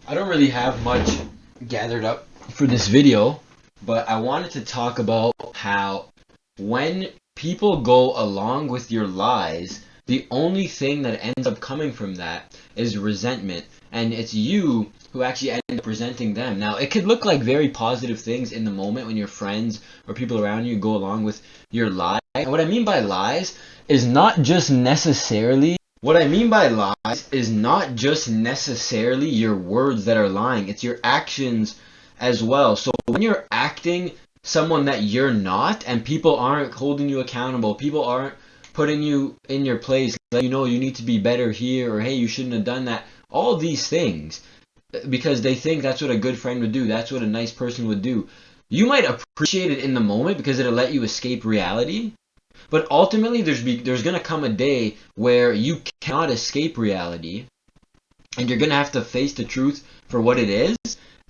I don't really have much gathered up for this video, but I wanted to talk about how when people go along with your lies, the only thing that ends up coming from that is resentment, and it's you who actually end up resenting them. Now, it could look like very positive things in the moment when your friends or people around you go along with your lies. And what I mean by lies is not just necessarily what I mean by lies is not just necessarily your words that are lying, it's your actions as well. So when you're acting someone that you're not and people aren't holding you accountable, people aren't putting you in your place, like, you know, you need to be better here, or hey, you shouldn't have done that. All these things, because they think that's what a good friend would do, that's what a nice person would do. You might appreciate it in the moment because it'll let you escape reality, but ultimately, there's gonna come a day where you cannot escape reality, and you're gonna have to face the truth for what it is,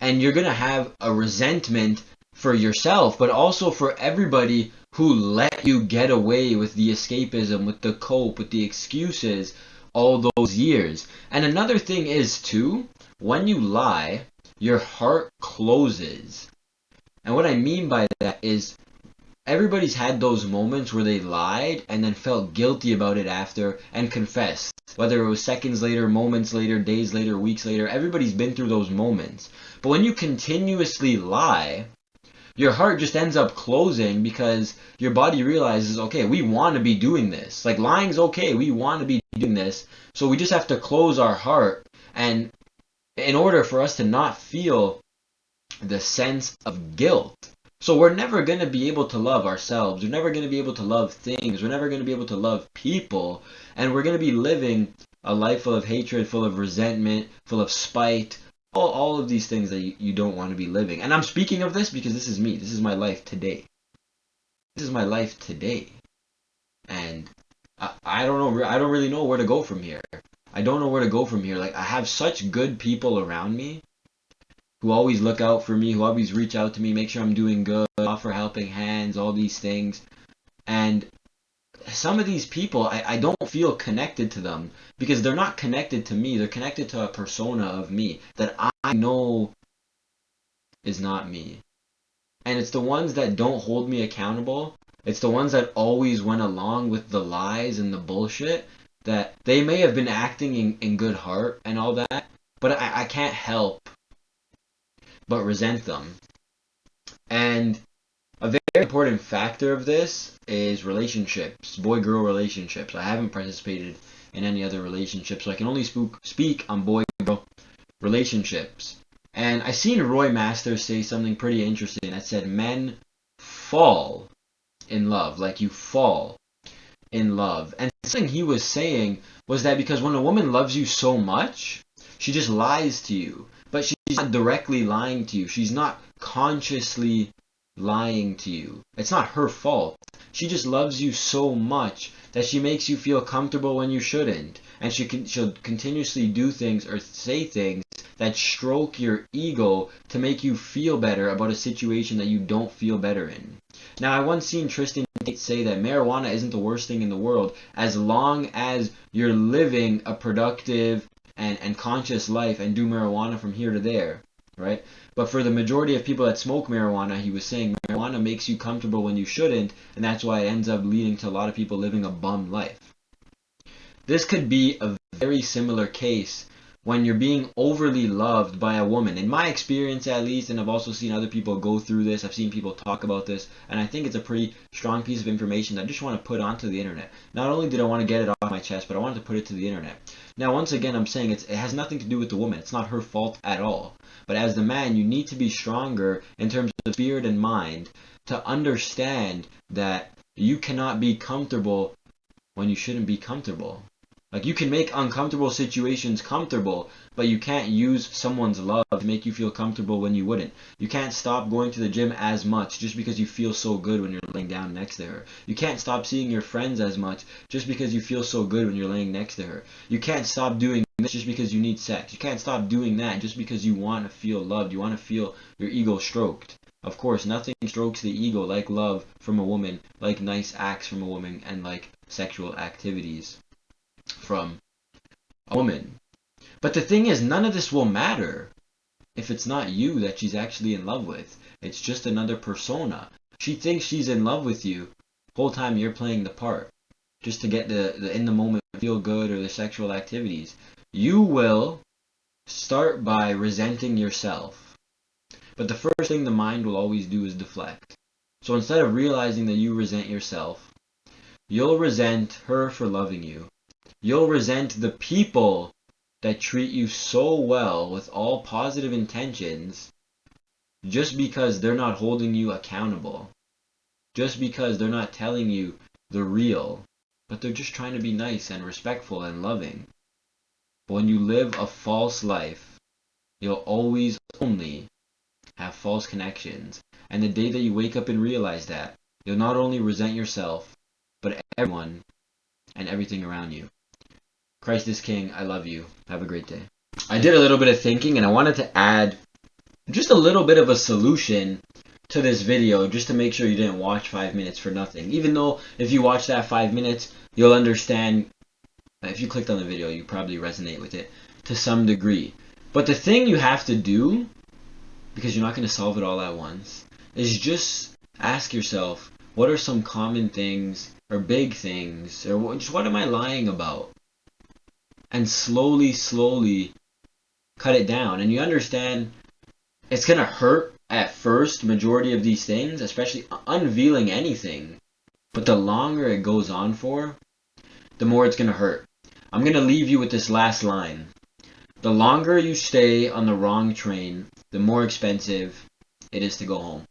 and you're gonna have a resentment for yourself, but also for everybody who let you get away with the escapism, with the cope, with the excuses, all those years. And another thing is too, when you lie, your heart closes. And what I mean by that is everybody's had those moments where they lied and then felt guilty about it after and confessed. Whether it was seconds later, moments later, days later, weeks later, everybody's been through those moments. But when you continuously lie, your heart just ends up closing because your body realizes, okay, we want to be doing this. Like, lying's okay, we want to be doing this. So we just have to close our heart. And in order for us to not feel the sense of guilt. So we're never going to be able to love ourselves. We're never going to be able to love things. We're never going to be able to love people. And we're going to be living a life full of hatred, full of resentment, full of spite, all of these things that you don't want to be living. And I'm speaking of this because this is me. This is my life today. This is my life today. And I don't know. I don't really know where to go from here. I don't know where to go from here. Like, I have such good people around me who always look out for me, who always reach out to me, make sure I'm doing good, offer helping hands, all these things. And some of these people, I don't feel connected to them because they're not connected to me. They're connected to a persona of me that I know is not me. And it's the ones that don't hold me accountable. It's the ones that always went along with the lies and the bullshit, that they may have been acting in good heart and all that, but I can't help but resent them. And a very important factor of this is relationships, boy-girl relationships. I haven't participated in any other relationships, so I can only speak on boy-girl relationships. And I seen Roy Masters say something pretty interesting that said men fall in love, like you fall in love. And something he was saying was that because when a woman loves you so much, she just lies to you. But she's not directly lying to you. She's not consciously lying to you. It's not her fault. She just loves you so much that she makes you feel comfortable when you shouldn't. And she'll continuously do things or say things that stroke your ego to make you feel better about a situation that you don't feel better in. Now, I once seen Tristan Tate say that marijuana isn't the worst thing in the world as long as you're living a productive and conscious life and do marijuana from here to there, right? But for the majority of people that smoke marijuana, he was saying marijuana makes you comfortable when you shouldn't, and that's why it ends up leading to a lot of people living a bum life. This could be a very similar case when you're being overly loved by a woman. In my experience, at least, and I've also seen other people go through this, I've seen people talk about this, and I think it's a pretty strong piece of information that I just want to put onto the internet. Not only did I want to get it off my chest, but I wanted to put it to the internet. Now, once again, I'm saying it has nothing to do with the woman. It's not her fault at all. But as the man, you need to be stronger in terms of spirit and mind to understand that you cannot be comfortable when you shouldn't be comfortable. Like, you can make uncomfortable situations comfortable, but you can't use someone's love to make you feel comfortable when you wouldn't. You can't stop going to the gym as much just because you feel so good when you're laying down next to her. You can't stop seeing your friends as much just because you feel so good when you're laying next to her. You can't stop doing this just because you need sex. You can't stop doing that just because you want to feel loved. You want to feel your ego stroked. Of course, nothing strokes the ego like love from a woman, like nice acts from a woman, and like sexual activities from a woman. But the thing is, none of this will matter if it's not you that she's actually in love with? It's just another persona. She thinks she's in love with you. Whole time you're playing the part just to get the in the moment feel good or the sexual activities. You will start by resenting yourself. But the first thing the mind will always do is deflect. So instead of realizing that you resent yourself, you'll resent her for loving you. You'll resent the people that treat you so well with all positive intentions just because they're not holding you accountable. Just because they're not telling you the real, but they're just trying to be nice and respectful and loving. But when you live a false life, you'll always only have false connections. And the day that you wake up and realize that, you'll not only resent yourself, but everyone and everything around you. Christ is King. I love you. Have a great day. I did a little bit of thinking and I wanted to add just a little bit of a solution to this video just to make sure you didn't watch 5 minutes for nothing. Even though if you watch that 5 minutes, you'll understand. If you clicked on the video, you probably resonate with it to some degree. But the thing you have to do, because you're not going to solve it all at once, is just ask yourself, what are some common things or big things, or just what am I lying about? And slowly cut it down. And you understand it's going to hurt at first, majority of these things, especially unveiling anything. But the longer it goes on for, the more it's going to hurt. I'm going to leave you with this last line. The longer you stay on the wrong train, the more expensive it is to go home.